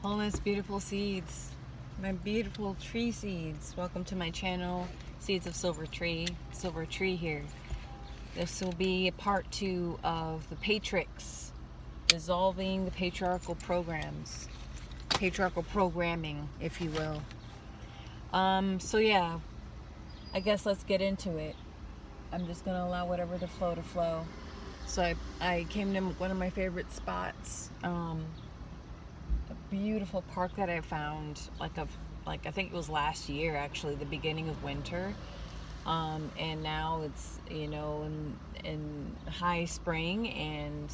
Wholeness, beautiful seeds, my beautiful tree seeds. Welcome to my channel, Seeds of Silver Tree here. This will be a part 2 of the PATRIX, dissolving the patriarchal programs, patriarchal programming, if you will. So yeah, I guess let's get into it. I'm just gonna allow whatever to flow. So I came to one of my favorite spots, a beautiful park that I found, like I think it was last year, actually, the beginning of winter, and now it's in high spring, and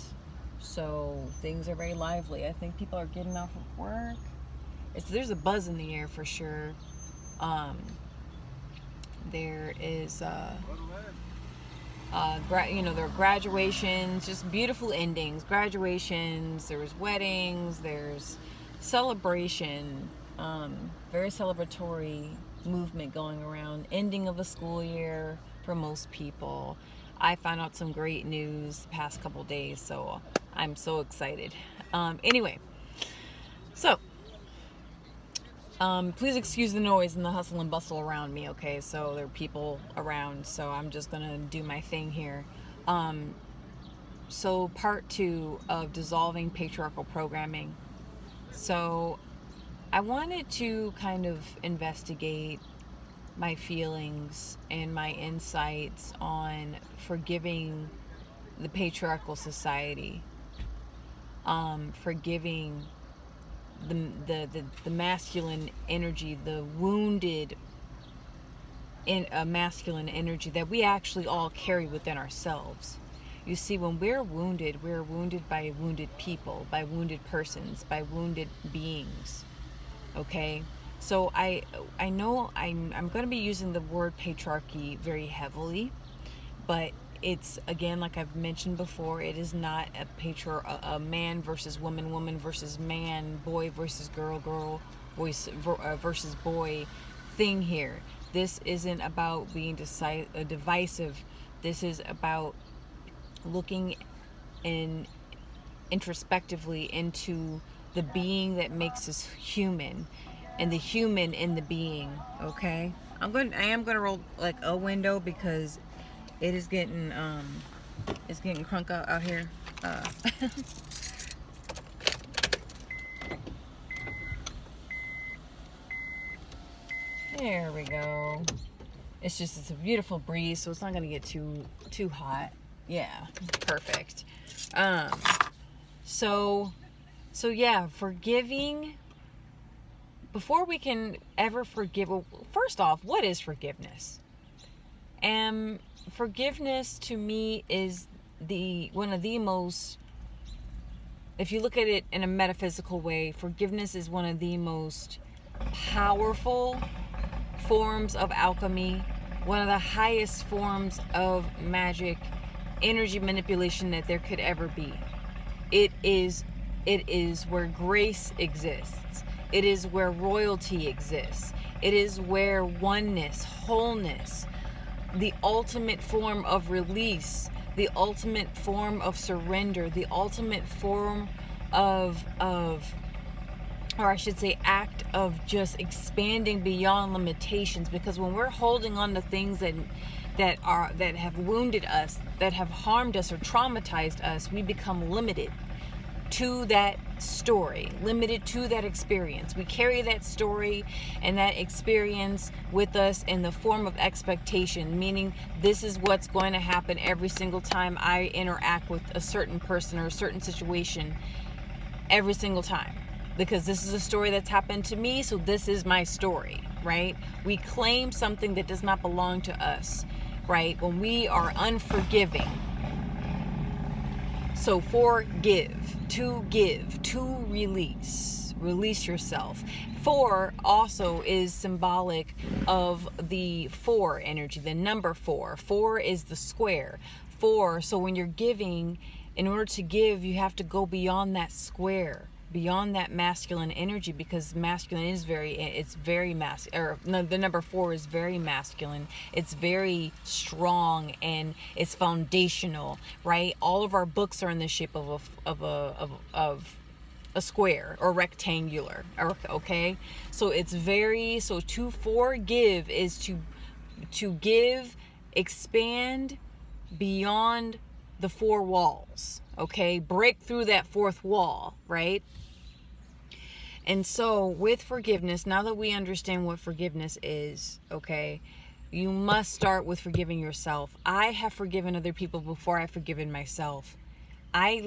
so things are very lively. I think people are getting off of work. There's a buzz in the air for sure. There is there are graduations, just beautiful endings, graduations, there's weddings, there's celebration, very celebratory movement going around, ending of a school year for most people. I found out some great news the past couple days, so I'm so excited. Anyway, so please excuse the noise and the hustle and bustle around me, okay? So there are people around, so I'm just gonna do my thing here. So part 2 of dissolving patriarchal programming. So I wanted to kind of investigate my feelings and my insights on forgiving the patriarchal society, forgiving the masculine energy, the wounded masculine energy that we actually all carry within ourselves. You see, when we're wounded by wounded people, by wounded persons, by wounded beings. Okay, so I know I'm going to be using the word patriarchy very heavily, but it's, again, like I've mentioned before, it is not a man versus woman, woman versus man, boy versus girl, voice versus boy thing here. This isn't about being divisive. This is about looking introspectively into the being that makes us human, and the human in the being. Okay, I am going to roll like a window because it is getting it's getting crunk out here. There we go. It's a beautiful breeze, so it's not gonna get too hot. Yeah, perfect. So yeah, forgiving. Before we can ever forgive, well, first off, what is forgiveness? Forgiveness to me is one of the most, if you look at it in a metaphysical way, forgiveness is one of the most powerful forms of alchemy, one of the highest forms of magic, energy manipulation that there could ever be. It is where grace exists. It is where royalty exists. It is where oneness, wholeness, the ultimate form of release, the ultimate form of surrender, the ultimate form of or I should say act of just expanding beyond limitations. Because when we're holding on to things that have wounded us, that have harmed us or traumatized us, we become limited to that story, limited to that experience. We carry that story and that experience with us in the form of expectation, meaning this is what's going to happen every single time I interact with a certain person or a certain situation, every single time. Because this is a story that's happened to me, so this is my story, right? We claim something that does not belong to us, right? When we are unforgiving. So forgive, to give, to release yourself. 4 also is symbolic of the 4 energy, the number 4. 4 is the square. 4, so when you're giving, in order to give, you have to go beyond that square, beyond that masculine energy, because masculine is very masculine, the number 4 is very masculine. It's very strong and it's foundational, right? All of our books are in the shape of a square or rectangular. Okay, so it's very, so to forgive is to give, expand beyond the four walls. Okay, break through that fourth wall, right? And so with forgiveness, now that we understand what forgiveness is, okay, you must start with forgiving yourself. I have forgiven other people before I've forgiven myself. I've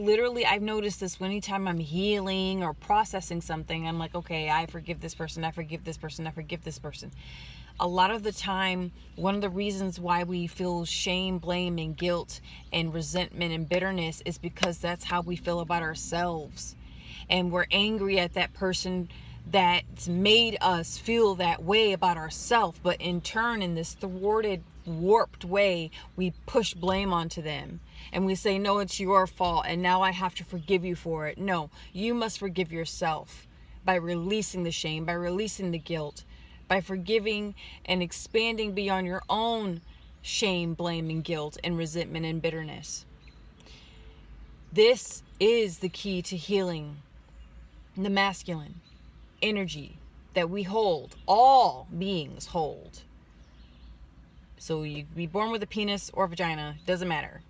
noticed this anytime I'm healing or processing something. I'm like, okay, I forgive this person, I forgive this person, I forgive this person. A lot of the time, one of the reasons why we feel shame, blame, and guilt and resentment and bitterness is because that's how we feel about ourselves. And we're angry at that person that's made us feel that way about ourselves. But in turn, in this thwarted, warped way, we push blame onto them. And we say, no, it's your fault, and now I have to forgive you for it. No, you must forgive yourself by releasing the shame, by releasing the guilt, by forgiving and expanding beyond your own shame, blame, and guilt, and resentment and bitterness. This is the key to healing the masculine energy that we hold, all beings hold. So you be born with a penis or vagina, doesn't matter.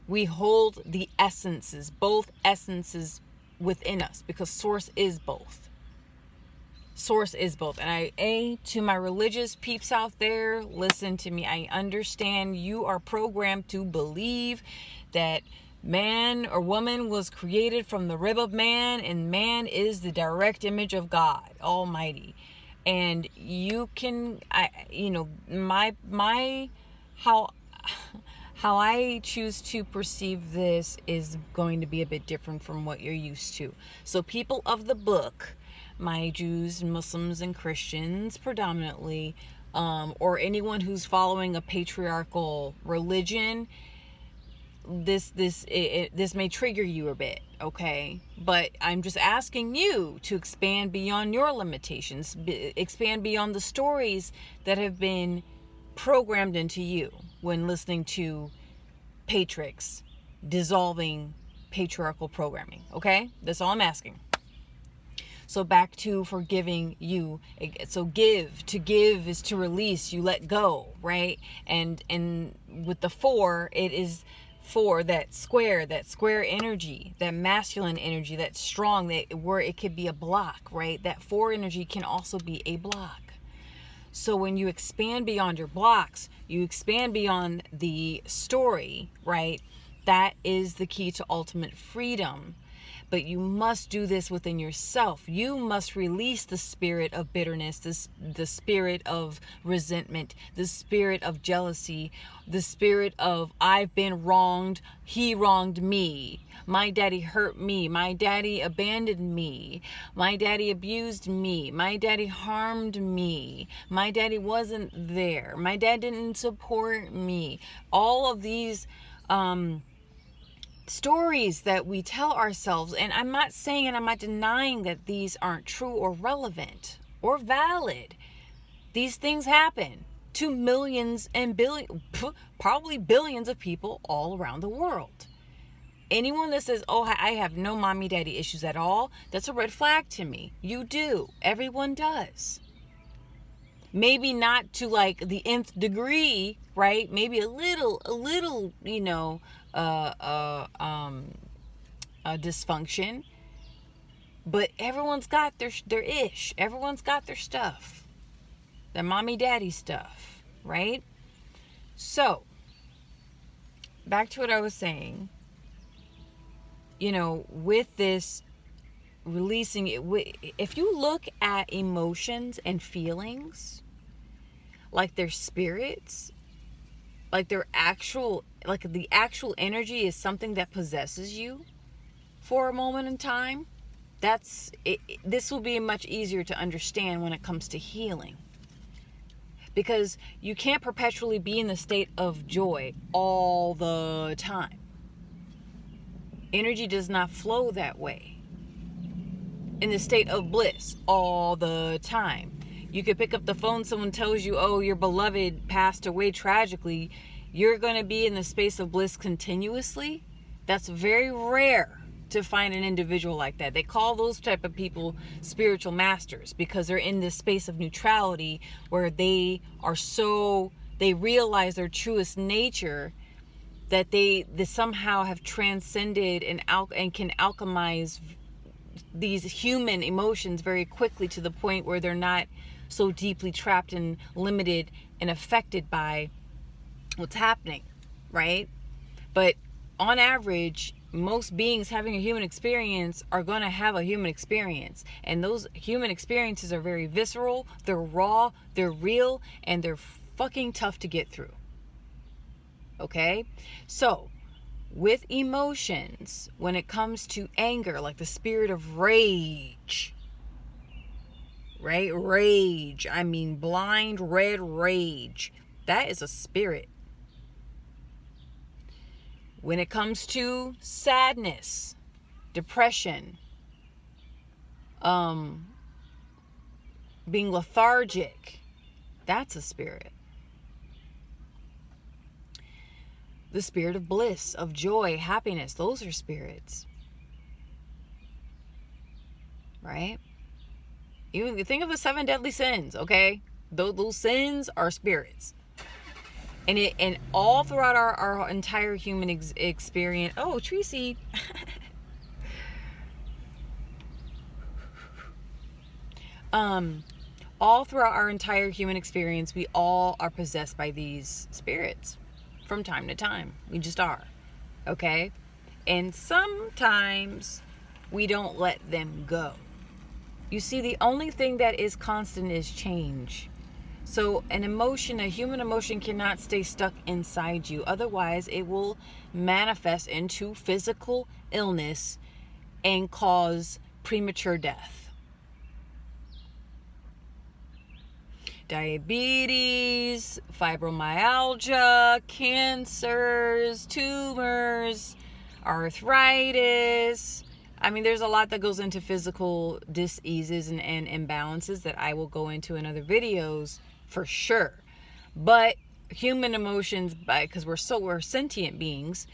We hold the essences, both essences within us, because source is both. Source is both. And to my religious peeps out there, listen to me. I understand you are programmed to believe that man or woman was created from the rib of man, and man is the direct image of God Almighty. And you can, how I choose to perceive this is going to be a bit different from what you're used to. So people of the book, my Jews, Muslims, and Christians predominantly, or anyone who's following a patriarchal religion, this may trigger you a bit, okay? But I'm just asking you to expand beyond your limitations, expand beyond the stories that have been programmed into you when listening to PATRIX dissolving patriarchal programming, okay? That's all I'm asking. So back to forgiving you. So to give is to release, you let go, right? And with the four, it is for that square energy, that masculine energy, that's strong, where it could be a block, right? That four energy can also be a block. So when you expand beyond your blocks, you expand beyond the story, right? That is the key to ultimate freedom. But you must do this within yourself. You must release the spirit of bitterness, the spirit of resentment, the spirit of jealousy, the spirit of I've been wronged, he wronged me, my daddy hurt me, my daddy abandoned me, my daddy abused me, my daddy harmed me, my daddy wasn't there, my dad didn't support me. All of these stories that we tell ourselves, and I'm not saying and I'm not denying that these aren't true or relevant or valid. These things happen to millions and probably billions of people all around the world. Anyone that says, oh, I have no mommy daddy issues at all, that's a red flag to me. You do. Everyone does. Maybe not to like the nth degree, right? Maybe a little, dysfunction, but everyone's got their ish. Everyone's got their stuff, their mommy daddy stuff, right? So back to what I was saying, with this releasing it, if you look at emotions and feelings like they're spirits, like the actual energy is something that possesses you for a moment in time, this will be much easier to understand when it comes to healing. Because you can't perpetually be in the state of joy all the time. Energy does not flow that way. In the state of bliss all the time. You could pick up the phone, someone tells you, oh, your beloved passed away tragically. You're going to be in the space of bliss continuously. That's very rare. to find an individual like that. They call those type of people spiritual masters, because they're in this space of neutrality where they realize their truest nature, that they somehow have transcended and can alchemize these human emotions very quickly, to the point where they're not so deeply trapped and limited and affected by what's happening, right? But on average, most beings having a human experience are going to have a human experience. And those human experiences are very visceral, they're raw, they're real, and they're fucking tough to get through. Okay? So, with emotions, when it comes to anger, like the spirit of rage, right? Rage. I mean, blind red rage. That is a spirit. When it comes to sadness, depression, being lethargic, that's a spirit. The spirit of bliss, of joy, happiness, those are spirits. Right? Even think of the 7 deadly sins, okay? Those sins are spirits. And all throughout our entire human experience. Oh, tree seed. All throughout our entire human experience, we all are possessed by these spirits from time to time. We just are. Okay? And sometimes we don't let them go. You see, the only thing that is constant is change. So an emotion, a human emotion, cannot stay stuck inside you. Otherwise, it will manifest into physical illness and cause premature death. Diabetes, fibromyalgia, cancers, tumors, arthritis. I mean, there's a lot that goes into physical diseases and imbalances that I will go into in other videos for sure. But human emotions, because we're sentient beings,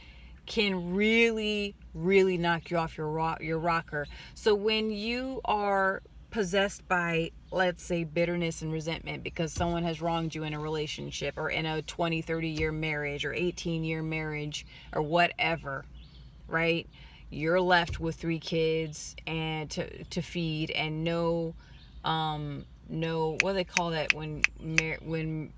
can really, really knock you off your rocker. So when you are possessed by, let's say, bitterness and resentment because someone has wronged you in a relationship, or in a 20-30 year marriage, or 18-year marriage, or whatever, right? You're left with 3 kids and to feed, and no, what do they call that when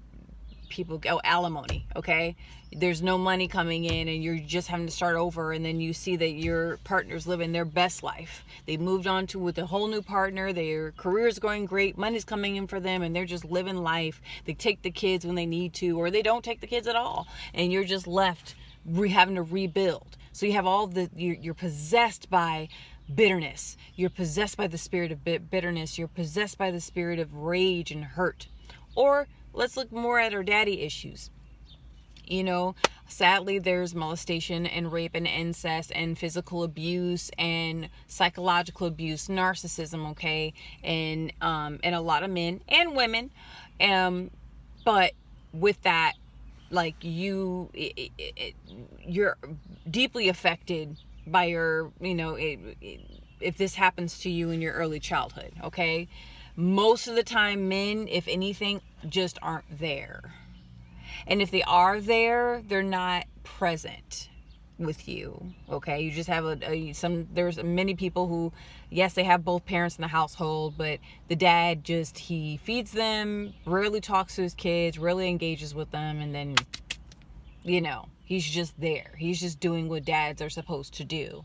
people go, alimony, okay? There's no money coming in, and you're just having to start over, and then you see that your partner's living their best life. They moved on with a whole new partner, their career's going great, money's coming in for them, and they're just living life. They take the kids when they need to, or they don't take the kids at all, and you're just left having to rebuild. So you have you're possessed by bitterness. You're possessed by the spirit of bitterness. You're possessed by the spirit of rage and hurt. Or let's look more at our daddy issues. You know, sadly, there's molestation and rape and incest and physical abuse and psychological abuse, narcissism, okay? And a lot of men and women. But with that, like you're deeply affected by your, if this happens to you in your early childhood, okay? Most of the time, men, if anything, just aren't there. And if they are there, they're not present with you, okay? You just have there's many people who, yes, they have both parents in the household, but the dad he feeds them, rarely talks to his kids, rarely engages with them, and then, he's just there. He's just doing what dads are supposed to do.